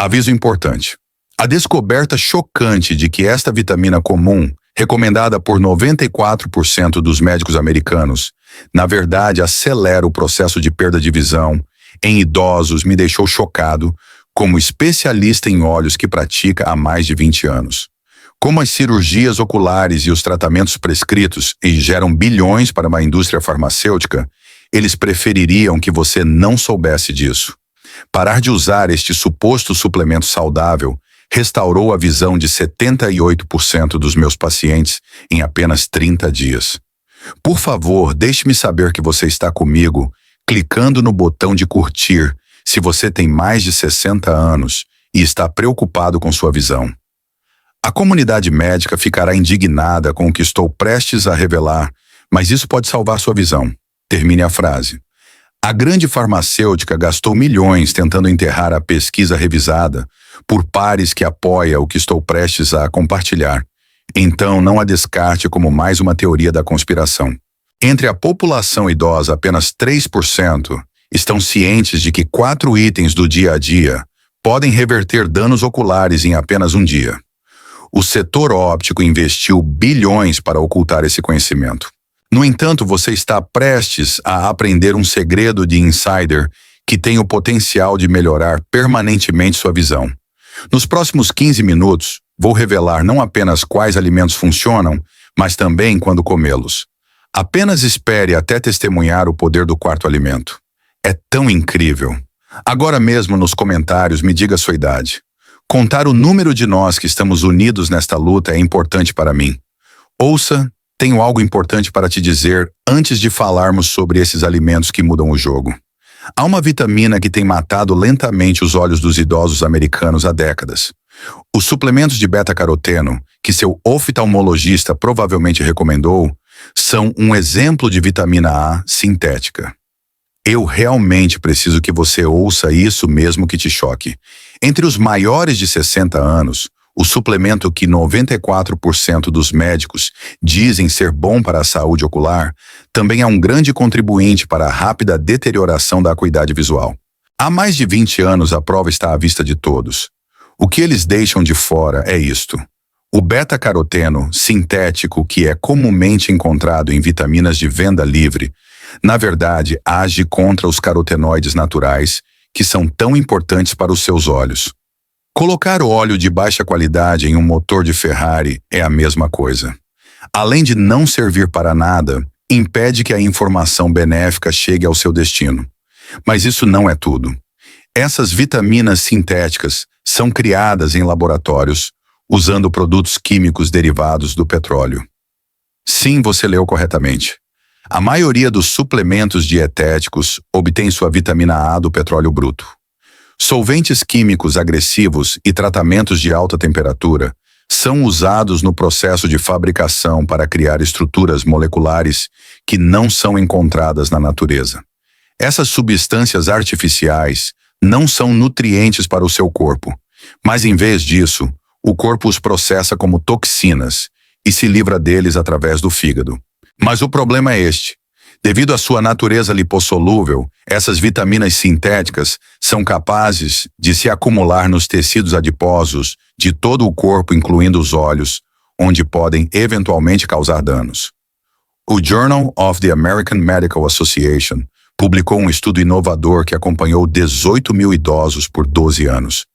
Aviso importante. A descoberta chocante de que esta vitamina comum, recomendada por 94% dos médicos americanos, na verdade acelera o processo de perda de visão em idosos, me deixou chocado como especialista em olhos que pratica há mais de 20 anos. Como as cirurgias oculares e os tratamentos prescritos geram bilhões para uma indústria farmacêutica, eles prefeririam que você não soubesse disso. Parar de usar este suposto suplemento saudável restaurou a visão de 78% dos meus pacientes em apenas 30 dias. Por favor, deixe-me saber que você está comigo, clicando no botão de curtir se você tem mais de 60 anos e está preocupado com sua visão. A comunidade médica ficará indignada com o que estou prestes a revelar, mas isso pode salvar sua visão. Termine a frase. A grande farmacêutica gastou milhões tentando enterrar a pesquisa revisada por pares que apoia o que estou prestes a compartilhar. Então, não a descarte como mais uma teoria da conspiração. Entre a população idosa, apenas 3% estão cientes de que 4 itens do dia a dia podem reverter danos oculares em apenas um dia. O setor óptico investiu bilhões para ocultar esse conhecimento. No entanto, você está prestes a aprender um segredo de insider que tem o potencial de melhorar permanentemente sua visão. Nos próximos 15 minutos, vou revelar não apenas quais alimentos funcionam, mas também quando comê-los. Apenas espere até testemunhar o poder do quarto alimento. É tão incrível. Agora mesmo nos comentários me diga sua idade. Contar o número de nós que estamos unidos nesta luta é importante para mim. Ouça, tenho algo importante para te dizer antes de falarmos sobre esses alimentos que mudam o jogo. Há uma vitamina que tem matado lentamente os olhos dos idosos americanos há décadas. Os suplementos de beta-caroteno, que seu oftalmologista provavelmente recomendou, são um exemplo de vitamina A sintética. Eu realmente preciso que você ouça isso mesmo que te choque. Entre os maiores de 60 anos, o suplemento que 94% dos médicos dizem ser bom para a saúde ocular também é um grande contribuinte para a rápida deterioração da acuidade visual. Há mais de 20 anos a prova está à vista de todos. O que eles deixam de fora é isto. O beta-caroteno sintético, que é comumente encontrado em vitaminas de venda livre, na verdade age contra os carotenoides naturais, que são tão importantes para os seus olhos. Colocar o óleo de baixa qualidade em um motor de Ferrari é a mesma coisa. Além de não servir para nada, impede que a informação benéfica chegue ao seu destino. Mas isso não é tudo. Essas vitaminas sintéticas são criadas em laboratórios, usando produtos químicos derivados do petróleo. Sim, você leu corretamente. A maioria dos suplementos dietéticos obtém sua vitamina A do petróleo bruto. Solventes químicos agressivos e tratamentos de alta temperatura são usados no processo de fabricação para criar estruturas moleculares que não são encontradas na natureza. Essas substâncias artificiais não são nutrientes para o seu corpo, mas em vez disso, o corpo os processa como toxinas e se livra deles através do fígado. Mas o problema é este. Devido à sua natureza lipossolúvel, essas vitaminas sintéticas são capazes de se acumular nos tecidos adiposos de todo o corpo, incluindo os olhos, onde podem eventualmente causar danos. O Journal of the American Medical Association publicou um estudo inovador que acompanhou 18 mil idosos por 12 anos.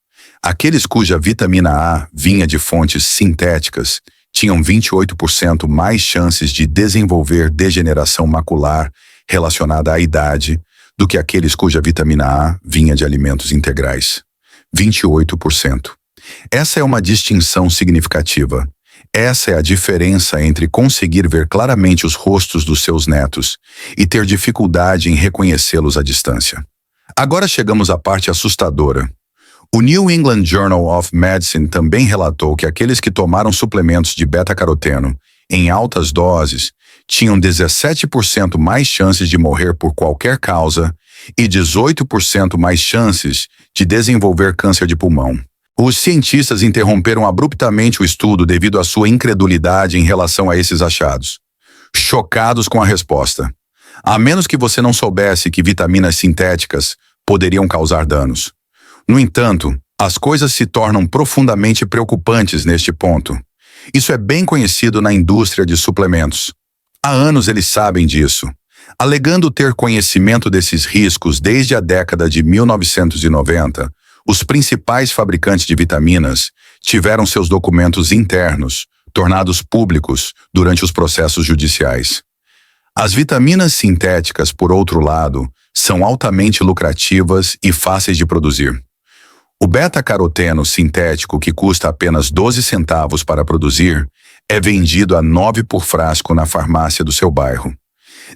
Aqueles cuja vitamina A vinha de fontes sintéticas tinham 28% mais chances de desenvolver degeneração macular relacionada à idade do que aqueles cuja vitamina A vinha de alimentos integrais. 28%. Essa é uma distinção significativa. Essa é a diferença entre conseguir ver claramente os rostos dos seus netos e ter dificuldade em reconhecê-los à distância. Agora chegamos à parte assustadora. O New England Journal of Medicine também relatou que aqueles que tomaram suplementos de beta-caroteno em altas doses tinham 17% mais chances de morrer por qualquer causa e 18% mais chances de desenvolver câncer de pulmão. Os cientistas interromperam abruptamente o estudo devido à sua incredulidade em relação a esses achados. Chocados com a resposta. A menos que você não soubesse que vitaminas sintéticas poderiam causar danos. No entanto, As coisas se tornam profundamente preocupantes neste ponto. Isso é bem conhecido na indústria de suplementos. Há anos eles sabem disso, alegando ter conhecimento desses riscos desde a década de 1990. Os principais fabricantes de vitaminas tiveram seus documentos internos tornados públicos durante os processos judiciais. As vitaminas sintéticas, por outro lado, são altamente lucrativas e fáceis de produzir. O beta-caroteno sintético, que custa apenas 12 centavos para produzir, é vendido a 9 por frasco na farmácia do seu bairro.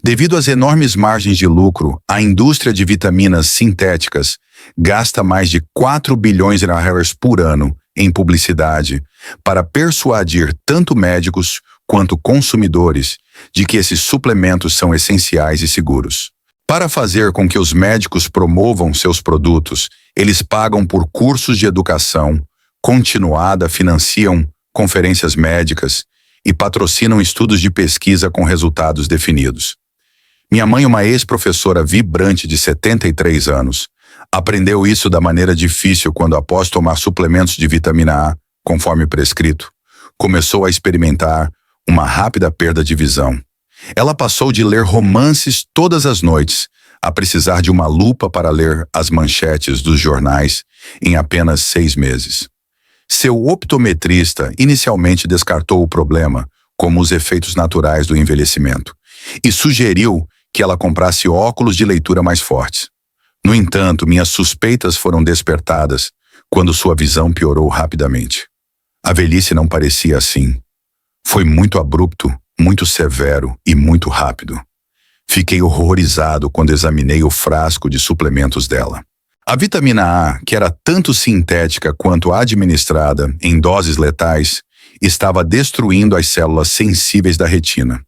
Devido às enormes margens de lucro, a indústria de vitaminas sintéticas gasta mais de 4 bilhões de dólares por ano em publicidade para persuadir tanto médicos quanto consumidores de que esses suplementos são essenciais e seguros. Para fazer com que os médicos promovam seus produtos, eles pagam por cursos de educação continuada, financiam conferências médicas e patrocinam estudos de pesquisa com resultados definidos. Minha mãe, uma ex-professora vibrante de 73 anos, aprendeu isso da maneira difícil quando, após tomar suplementos de vitamina A, conforme prescrito, começou a experimentar uma rápida perda de visão. Ela passou de ler romances todas as noites a precisar de uma lupa para ler as manchetes dos jornais em apenas 6 meses. Seu optometrista inicialmente descartou o problema como os efeitos naturais do envelhecimento e sugeriu que ela comprasse óculos de leitura mais fortes. No entanto, minhas suspeitas foram despertadas quando sua visão piorou rapidamente. A velhice não parecia assim. Foi muito abrupto, muito severo e muito rápido. Fiquei horrorizado quando examinei o frasco de suplementos dela. A vitamina A, que era tanto sintética quanto administrada em doses letais, estava destruindo as células sensíveis da retina.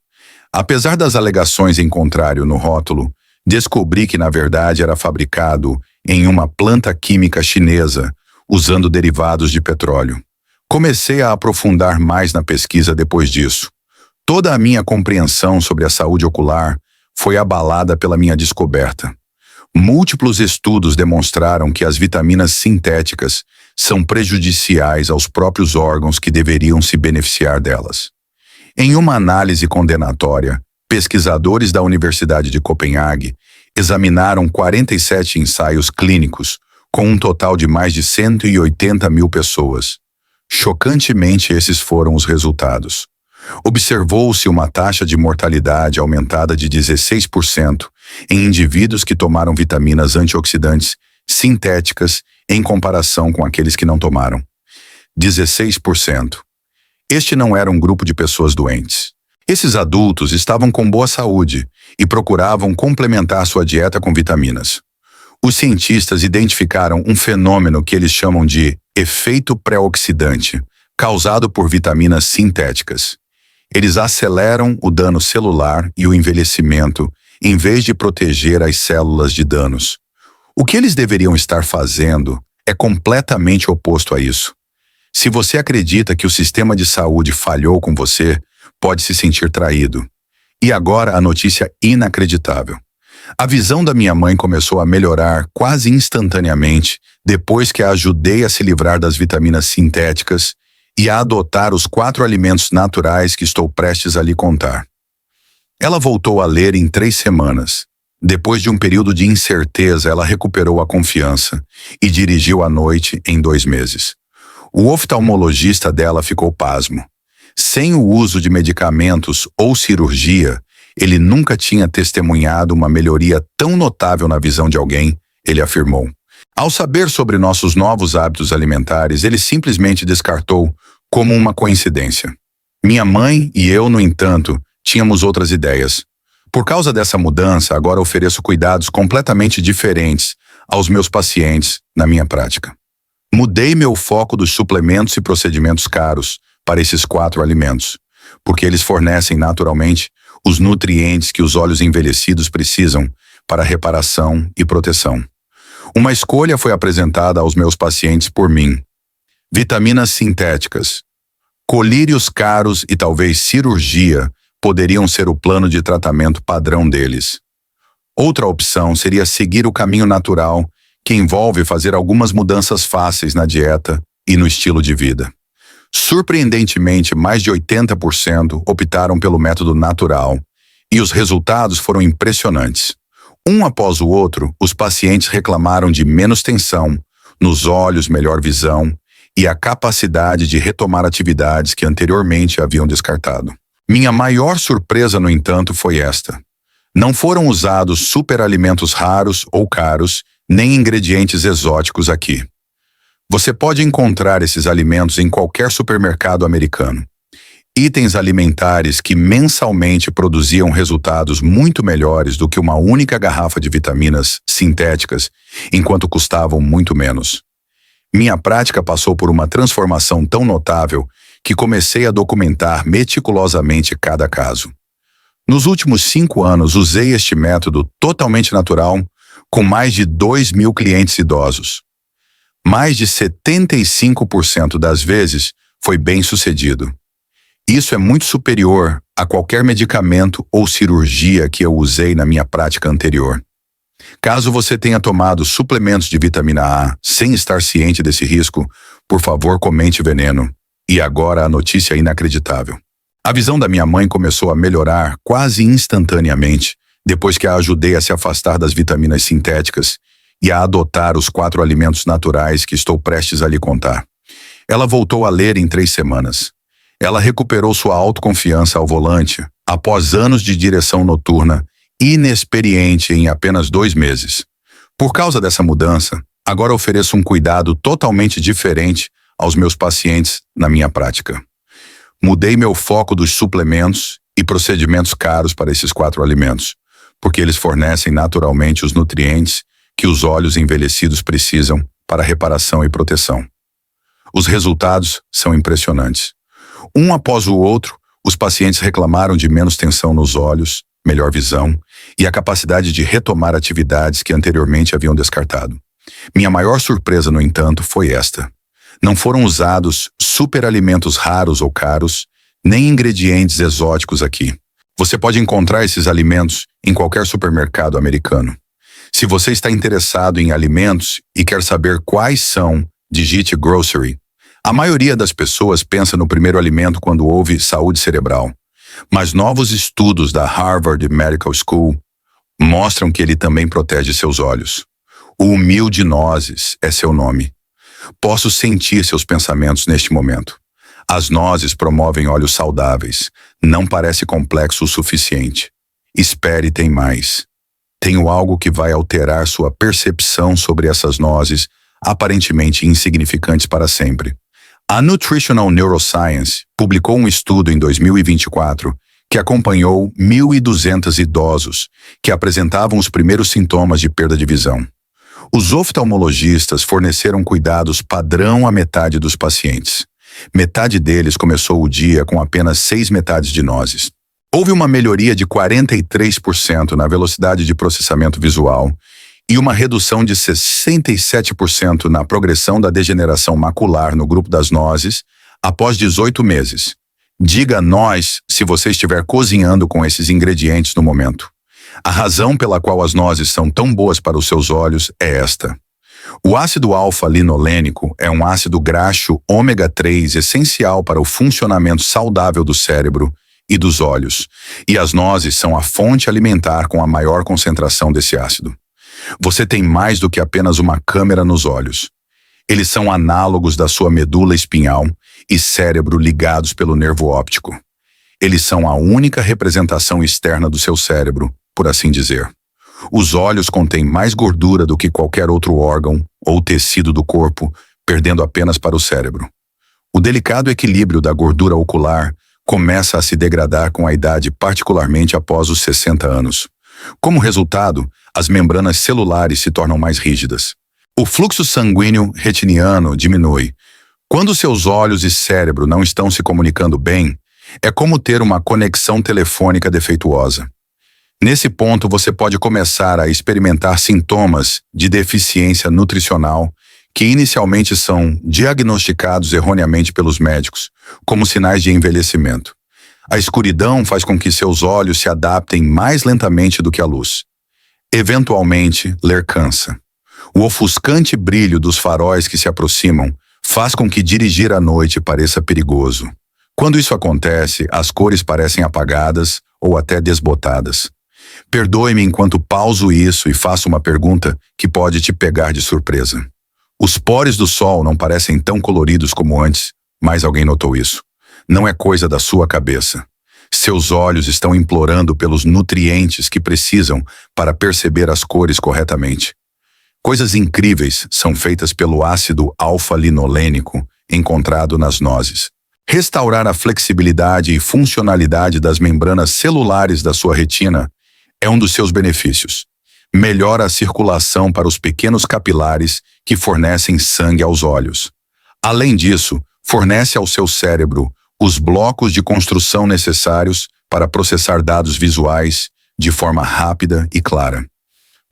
Apesar das alegações em contrário no rótulo, descobri que na verdade era fabricado em uma planta química chinesa, usando derivados de petróleo. Comecei a aprofundar mais na pesquisa depois disso. Toda a minha compreensão sobre a saúde ocular foi abalada pela minha descoberta. Múltiplos estudos demonstraram que as vitaminas sintéticas são prejudiciais aos próprios órgãos que deveriam se beneficiar delas. Em uma análise condenatória, pesquisadores da Universidade de Copenhague examinaram 47 ensaios clínicos com um total de mais de 180 mil pessoas. Chocantemente, esses foram os resultados. Observou-se uma taxa de mortalidade aumentada de 16% em indivíduos que tomaram vitaminas antioxidantes sintéticas em comparação com aqueles que não tomaram. 16%. Este não era um grupo de pessoas doentes. Esses adultos estavam com boa saúde e procuravam complementar sua dieta com vitaminas. Os cientistas identificaram um fenômeno que eles chamam de efeito pré-oxidante, causado por vitaminas sintéticas. Eles aceleram o dano celular e o envelhecimento, em vez de proteger as células de danos. O que eles deveriam estar fazendo é completamente oposto a isso. Se você acredita que o sistema de saúde falhou com você, pode se sentir traído. E agora a notícia inacreditável. A visão da minha mãe começou a melhorar quase instantaneamente depois que a ajudei a se livrar das vitaminas sintéticas e a adotar os 4 alimentos naturais que estou prestes a lhe contar. Ela voltou a ler em 3 semanas. Depois de um período de incerteza, ela recuperou a confiança e dirigiu à noite em 2 meses. O oftalmologista dela ficou pasmo. Sem o uso de medicamentos ou cirurgia, ele nunca tinha testemunhado uma melhoria tão notável na visão de alguém, ele afirmou. Ao saber sobre nossos novos hábitos alimentares, ele simplesmente descartou como uma coincidência. Minha mãe e eu, no entanto, tínhamos outras ideias. Por causa dessa mudança, agora ofereço cuidados completamente diferentes aos meus pacientes na minha prática. Mudei meu foco dos suplementos e procedimentos caros para esses 4 alimentos, porque eles fornecem naturalmente os nutrientes que os olhos envelhecidos precisam para reparação e proteção. Uma escolha foi apresentada aos meus pacientes por mim. Vitaminas sintéticas. Colírios caros e talvez cirurgia poderiam ser o plano de tratamento padrão deles. Outra opção seria seguir o caminho natural que envolve fazer algumas mudanças fáceis na dieta e no estilo de vida. Surpreendentemente, mais de 80% optaram pelo método natural, e os resultados foram impressionantes. Um após o outro, os pacientes reclamaram de menos tensão, nos olhos, melhor visão e a capacidade de retomar atividades que anteriormente haviam descartado. Minha maior surpresa, no entanto, foi esta. Não foram usados superalimentos raros ou caros, nem ingredientes exóticos aqui. Você pode encontrar esses alimentos em qualquer supermercado americano. Itens alimentares que mensalmente produziam resultados muito melhores do que uma única garrafa de vitaminas sintéticas, enquanto custavam muito menos. Minha prática passou por uma transformação tão notável que comecei a documentar meticulosamente cada caso. Nos últimos 5 anos, usei este método totalmente natural com mais de 2.000 clientes idosos. Mais de 75% das vezes foi bem-sucedido. Isso é muito superior a qualquer medicamento ou cirurgia que eu usei na minha prática anterior. Caso você tenha tomado suplementos de vitamina A sem estar ciente desse risco, por favor, comente veneno. E agora a notícia inacreditável. A visão da minha mãe começou a melhorar quase instantaneamente depois que a ajudei a se afastar das vitaminas sintéticas e a adotar os 4 alimentos naturais que estou prestes a lhe contar. Ela voltou a ler em 3 semanas. Ela recuperou sua autoconfiança ao volante após anos de direção noturna, inexperiente em apenas 2 meses. Por causa dessa mudança, agora ofereço um cuidado totalmente diferente aos meus pacientes na minha prática. Mudei meu foco dos suplementos e procedimentos caros para esses 4 alimentos, porque eles fornecem naturalmente os nutrientes que os olhos envelhecidos precisam para reparação e proteção. Os resultados são impressionantes. Um após o outro, os pacientes reclamaram de menos tensão nos olhos, melhor visão e a capacidade de retomar atividades que anteriormente haviam descartado. Minha maior surpresa, no entanto, foi esta. Não foram usados superalimentos raros ou caros, nem ingredientes exóticos aqui. Você pode encontrar esses alimentos em qualquer supermercado americano. Se você está interessado em alimentos e quer saber quais são, digite grocery. A maioria das pessoas pensa no primeiro alimento quando ouve saúde cerebral, mas novos estudos da Harvard Medical School mostram que ele também protege seus olhos. O humilde nozes é seu nome. Posso sentir seus pensamentos neste momento. As nozes promovem olhos saudáveis. Não parece complexo o suficiente. Espere, tem mais. Tenho algo que vai alterar sua percepção sobre essas nozes, aparentemente insignificantes para sempre. A Nutritional Neuroscience publicou um estudo em 2024 que acompanhou 1.200 idosos que apresentavam os primeiros sintomas de perda de visão. Os oftalmologistas forneceram cuidados padrão à metade dos pacientes. Metade deles começou o dia com apenas 6 metades de nozes. Houve uma melhoria de 43% na velocidade de processamento visual e uma redução de 67% na progressão da degeneração macular no grupo das nozes após 18 meses. Diga nós se você estiver cozinhando com esses ingredientes no momento. A razão pela qual as nozes são tão boas para os seus olhos é esta. O ácido alfa-linolênico é um ácido graxo ômega 3 essencial para o funcionamento saudável do cérebro e dos olhos, e as nozes são a fonte alimentar com a maior concentração desse ácido. Você tem mais do que apenas uma câmera nos olhos. Eles são análogos da sua medula espinhal e cérebro ligados pelo nervo óptico. Eles são a única representação externa do seu cérebro, por assim dizer. Os olhos contêm mais gordura do que qualquer outro órgão ou tecido do corpo, perdendo apenas para o cérebro. O delicado equilíbrio da gordura ocular começa a se degradar com a idade, particularmente após os 60 anos. Como resultado, as membranas celulares se tornam mais rígidas. O fluxo sanguíneo retiniano diminui. Quando seus olhos e cérebro não estão se comunicando bem, é como ter uma conexão telefônica defeituosa. Nesse ponto, você pode começar a experimentar sintomas de deficiência nutricional que inicialmente são diagnosticados erroneamente pelos médicos, como sinais de envelhecimento. A escuridão faz com que seus olhos se adaptem mais lentamente do que a luz. Eventualmente, ler cansa. O ofuscante brilho dos faróis que se aproximam faz com que dirigir à noite pareça perigoso. Quando isso acontece, as cores parecem apagadas ou até desbotadas. Perdoe-me enquanto pauso isso e faço uma pergunta que pode te pegar de surpresa. Os poros do sol não parecem tão coloridos como antes, mas alguém notou isso. Não é coisa da sua cabeça. Seus olhos estão implorando pelos nutrientes que precisam para perceber as cores corretamente. Coisas incríveis são feitas pelo ácido alfa-linolênico encontrado nas nozes. Restaurar a flexibilidade e funcionalidade das membranas celulares da sua retina é um dos seus benefícios. Melhora a circulação para os pequenos capilares que fornecem sangue aos olhos. Além disso, fornece ao seu cérebro os blocos de construção necessários para processar dados visuais de forma rápida e clara.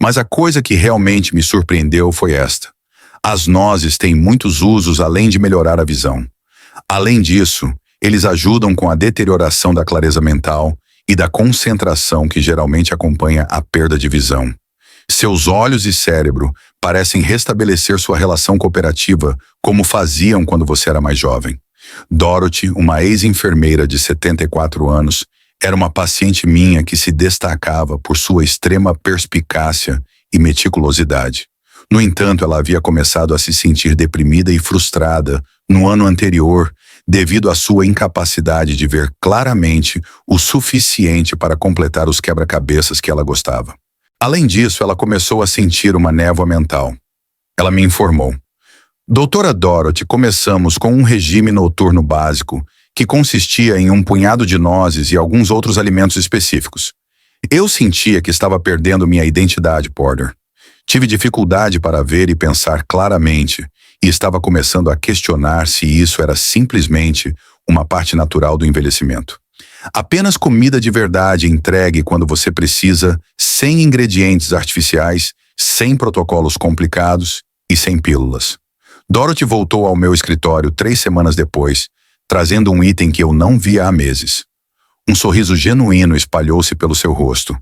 Mas a coisa que realmente me surpreendeu foi esta. As nozes têm muitos usos além de melhorar a visão. Além disso, eles ajudam com a deterioração da clareza mental e da concentração que geralmente acompanha a perda de visão. Seus olhos e cérebro parecem restabelecer sua relação cooperativa como faziam quando você era mais jovem. Dorothy, uma ex-enfermeira de 74 anos, era uma paciente minha que se destacava por sua extrema perspicácia e meticulosidade. No entanto, ela havia começado a se sentir deprimida e frustrada no ano anterior devido à sua incapacidade de ver claramente o suficiente para completar os quebra-cabeças que ela gostava. Além disso, ela começou a sentir uma névoa mental. Ela me informou. Doutora Dorothy, começamos com um regime noturno básico que consistia em um punhado de nozes e alguns outros alimentos específicos. Eu sentia que estava perdendo minha identidade, Porter. Tive dificuldade para ver e pensar claramente e estava começando a questionar se isso era simplesmente uma parte natural do envelhecimento. Apenas comida de verdade entregue quando você precisa, sem ingredientes artificiais, sem protocolos complicados e sem pílulas. Dorothy voltou ao meu escritório 3 semanas depois, trazendo um item que eu não via há meses. Um sorriso genuíno espalhou-se pelo seu rosto.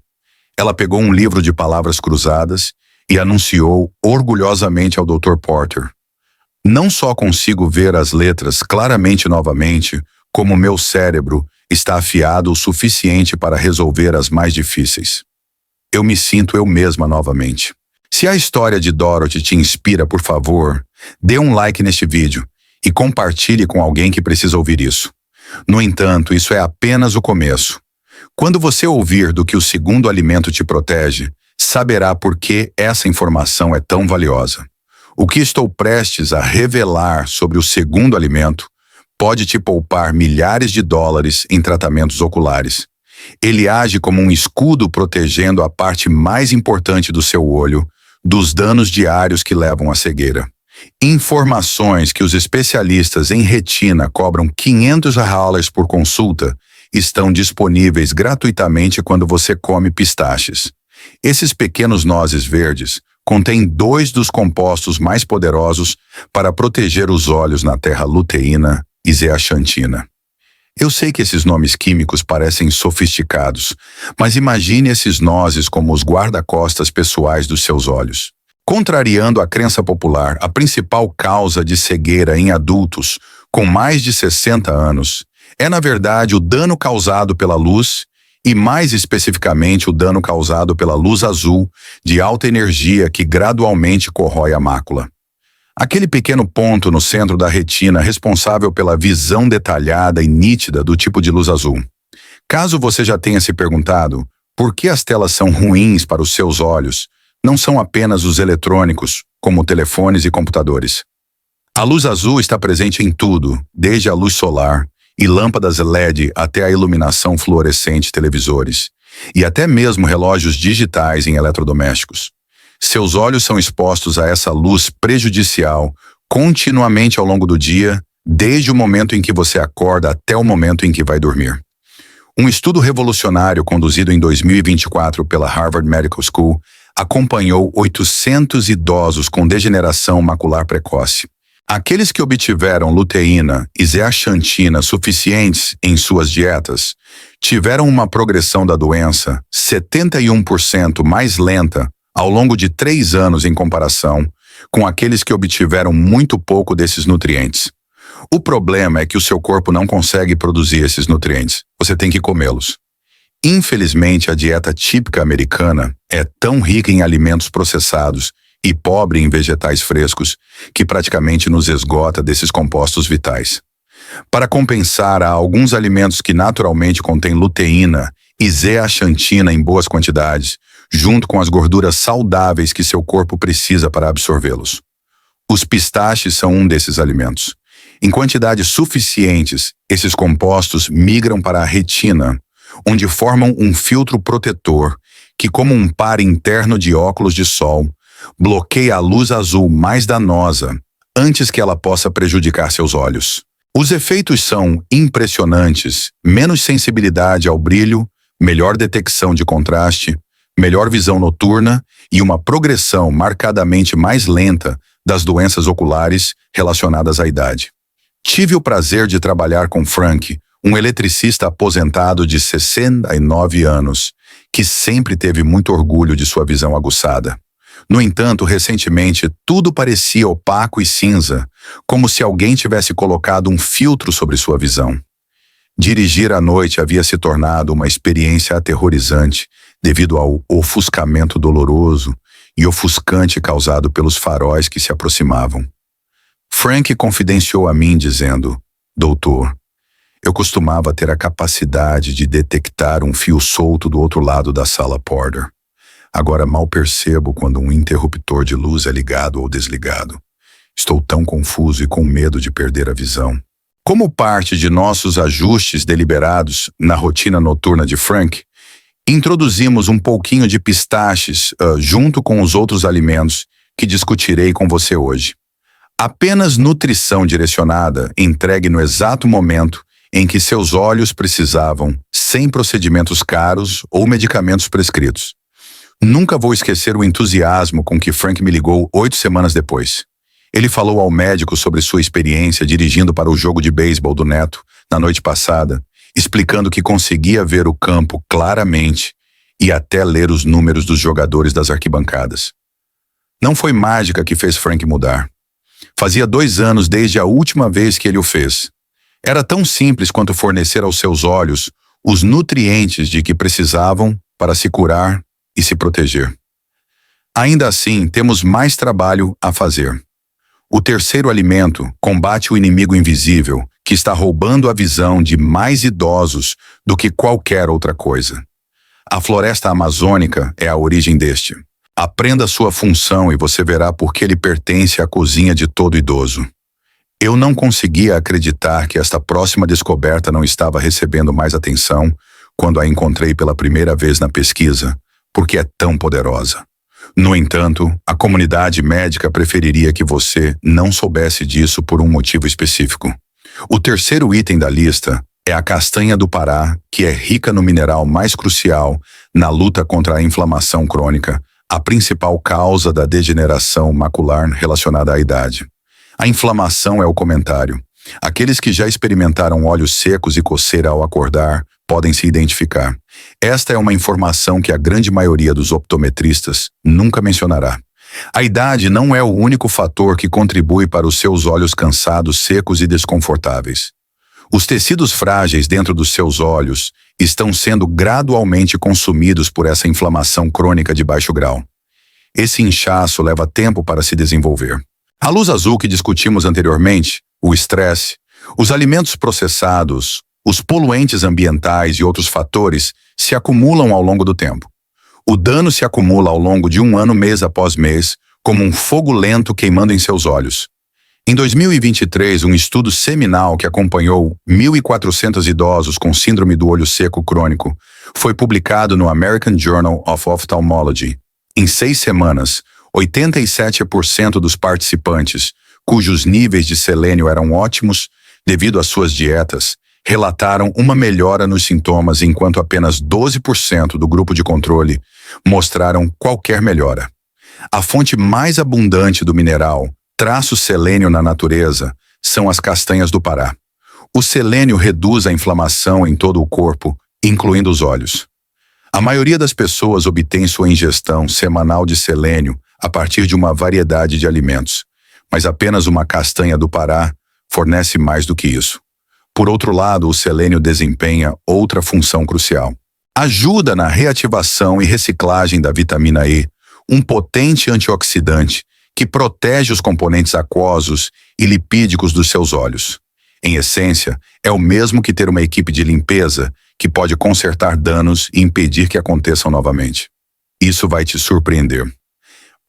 Ela pegou um livro de palavras cruzadas e anunciou orgulhosamente ao Dr. Porter. Não só consigo ver as letras claramente novamente, como meu cérebro está afiado o suficiente para resolver as mais difíceis. Eu me sinto eu mesma novamente. Se a história de Dorothy te inspira, por favor, dê um like neste vídeo e compartilhe com alguém que precisa ouvir isso. No entanto, isso é apenas o começo. Quando você ouvir do que o segundo alimento te protege, saberá por que essa informação é tão valiosa. O que estou prestes a revelar sobre o segundo alimento pode te poupar milhares de dólares em tratamentos oculares. Ele age como um escudo protegendo a parte mais importante do seu olho dos danos diários que levam à cegueira. Informações que os especialistas em retina cobram $500 por consulta estão disponíveis gratuitamente quando você come pistaches. Esses pequenos nozes verdes contêm 2 dos compostos mais poderosos para proteger os olhos na terra luteína e zeaxantina. Eu sei que esses nomes químicos parecem sofisticados, mas imagine esses nozes como os guarda-costas pessoais dos seus olhos. Contrariando a crença popular, a principal causa de cegueira em adultos com mais de 60 anos é, na verdade, o dano causado pela luz e, mais especificamente, o dano causado pela luz azul de alta energia que gradualmente corrói a mácula. Aquele pequeno ponto no centro da retina responsável pela visão detalhada e nítida do tipo de luz azul. Caso você já tenha se perguntado por que as telas são ruins para os seus olhos, não são apenas os eletrônicos, como telefones e computadores. A luz azul está presente em tudo, desde a luz solar e lâmpadas LED até a iluminação fluorescente televisores, e até mesmo relógios digitais em eletrodomésticos. Seus olhos são expostos a essa luz prejudicial continuamente ao longo do dia, desde o momento em que você acorda até o momento em que vai dormir. Um estudo revolucionário conduzido em 2024 pela Harvard Medical School acompanhou 800 idosos com degeneração macular precoce. Aqueles que obtiveram luteína e zeaxantina suficientes em suas dietas tiveram uma progressão da doença 71% mais lenta ao longo de 3 anos em comparação com aqueles que obtiveram muito pouco desses nutrientes. O problema é que o seu corpo não consegue produzir esses nutrientes. Você tem que comê-los. Infelizmente, a dieta típica americana é tão rica em alimentos processados e pobre em vegetais frescos que praticamente nos esgota desses compostos vitais. Para compensar, há alguns alimentos que naturalmente contêm luteína e zeaxantina em boas quantidades, junto com as gorduras saudáveis que seu corpo precisa para absorvê-los. Os pistaches são um desses alimentos. Em quantidades suficientes, esses compostos migram para a retina, onde formam um filtro protetor que, como um par interno de óculos de sol, bloqueia a luz azul mais danosa antes que ela possa prejudicar seus olhos. Os efeitos são impressionantes: menos sensibilidade ao brilho, melhor detecção de contraste, melhor visão noturna e uma progressão marcadamente mais lenta das doenças oculares relacionadas à idade. Tive o prazer de trabalhar com Frank, um eletricista aposentado de 69 anos, que sempre teve muito orgulho de sua visão aguçada. No entanto, recentemente, tudo parecia opaco e cinza, como se alguém tivesse colocado um filtro sobre sua visão. Dirigir à noite havia se tornado uma experiência aterrorizante devido ao ofuscamento doloroso e ofuscante causado pelos faróis que se aproximavam. Frank confidenciou a mim dizendo: "Doutor, eu costumava ter a capacidade de detectar um fio solto do outro lado da sala Porter. Agora mal percebo quando um interruptor de luz é ligado ou desligado. Estou tão confuso e com medo de perder a visão." Como parte de nossos ajustes deliberados na rotina noturna de Frank, introduzimos um pouquinho de pistaches junto com os outros alimentos que discutirei com você hoje. Apenas nutrição direcionada, entregue no exato momento em que seus olhos precisavam, sem procedimentos caros ou medicamentos prescritos. Nunca vou esquecer o entusiasmo com que Frank me ligou 8 semanas depois. Ele falou ao médico sobre sua experiência dirigindo para o jogo de beisebol do neto na noite passada, explicando que conseguia ver o campo claramente e até ler os números dos jogadores das arquibancadas. Não foi mágica que fez Frank mudar. Fazia 2 anos desde a última vez que ele o fez. Era tão simples quanto fornecer aos seus olhos os nutrientes de que precisavam para se curar e se proteger. Ainda assim, temos mais trabalho a fazer. O terceiro alimento combate o inimigo invisível, que está roubando a visão de mais idosos do que qualquer outra coisa. A floresta amazônica é a origem deste. Aprenda sua função e você verá por que ele pertence à cozinha de todo idoso. Eu não conseguia acreditar que esta próxima descoberta não estava recebendo mais atenção quando a encontrei pela primeira vez na pesquisa, porque é tão poderosa. No entanto, a comunidade médica preferiria que você não soubesse disso por um motivo específico. O terceiro item da lista é a castanha do Pará, que é rica no mineral mais crucial na luta contra a inflamação crônica, a principal causa da degeneração macular relacionada à idade. A inflamação é o comentário. Aqueles que já experimentaram olhos secos e coceira ao acordar podem se identificar. Esta é uma informação que a grande maioria dos optometristas nunca mencionará. A idade não é o único fator que contribui para os seus olhos cansados, secos e desconfortáveis. Os tecidos frágeis dentro dos seus olhos estão sendo gradualmente consumidos por essa inflamação crônica de baixo grau. Esse inchaço leva tempo para se desenvolver. A luz azul que discutimos anteriormente, o estresse, os alimentos processados, os poluentes ambientais e outros fatores se acumulam ao longo do tempo. O dano se acumula ao longo de 1 ano, mês após mês, como um fogo lento queimando em seus olhos. Em 2023, um estudo seminal que acompanhou 1.400 idosos com síndrome do olho seco crônico foi publicado no American Journal of Ophthalmology. Em 6 semanas, 87% dos participantes, cujos níveis de selênio eram ótimos devido às suas dietas, relataram uma melhora nos sintomas, enquanto apenas 12% do grupo de controle mostraram qualquer melhora. A fonte mais abundante do mineral, traço selênio na natureza, são as castanhas do Pará. O selênio reduz a inflamação em todo o corpo, incluindo os olhos. A maioria das pessoas obtém sua ingestão semanal de selênio a partir de uma variedade de alimentos, mas apenas uma castanha do Pará fornece mais do que isso. Por outro lado, o selênio desempenha outra função crucial. Ajuda na reativação e reciclagem da vitamina E, um potente antioxidante que protege os componentes aquosos e lipídicos dos seus olhos. Em essência, é o mesmo que ter uma equipe de limpeza que pode consertar danos e impedir que aconteçam novamente. Isso vai te surpreender.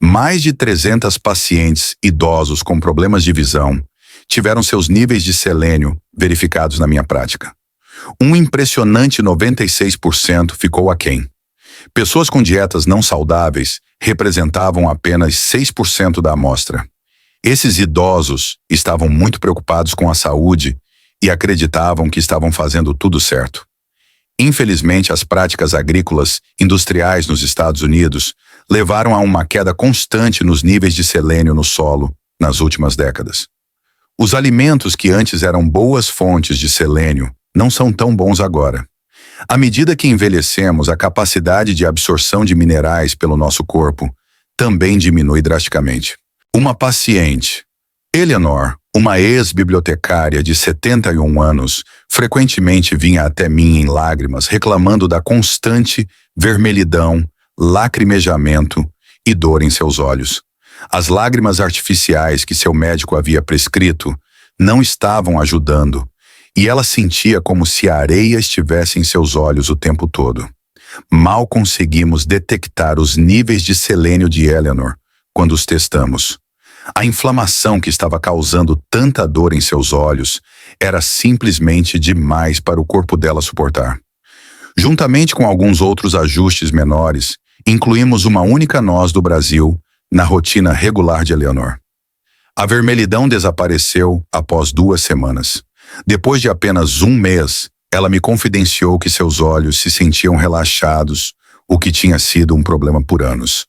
Mais de 300 pacientes idosos com problemas de visão tiveram seus níveis de selênio verificados na minha prática. Um impressionante 96% ficou aquém. Pessoas com dietas não saudáveis representavam apenas 6% da amostra. Esses idosos estavam muito preocupados com a saúde e acreditavam que estavam fazendo tudo certo. Infelizmente, as práticas agrícolas industriais nos Estados Unidos levaram a uma queda constante nos níveis de selênio no solo nas últimas décadas. Os alimentos que antes eram boas fontes de selênio não são tão bons agora. À medida que envelhecemos, a capacidade de absorção de minerais pelo nosso corpo também diminui drasticamente. Uma paciente, Eleanor, uma ex-bibliotecária de 71 anos, frequentemente vinha até mim em lágrimas reclamando da constante vermelhidão, lacrimejamento e dor em seus olhos. As lágrimas artificiais que seu médico havia prescrito não estavam ajudando, e ela sentia como se a areia estivesse em seus olhos o tempo todo. Mal conseguimos detectar os níveis de selênio de Eleanor quando os testamos. A inflamação que estava causando tanta dor em seus olhos era simplesmente demais para o corpo dela suportar. Juntamente com alguns outros ajustes menores, incluímos uma única noz do Brasil na rotina regular de Eleanor. A vermelhidão desapareceu após 2 semanas. Depois de apenas 1 mês, ela me confidenciou que seus olhos se sentiam relaxados, o que tinha sido um problema por anos.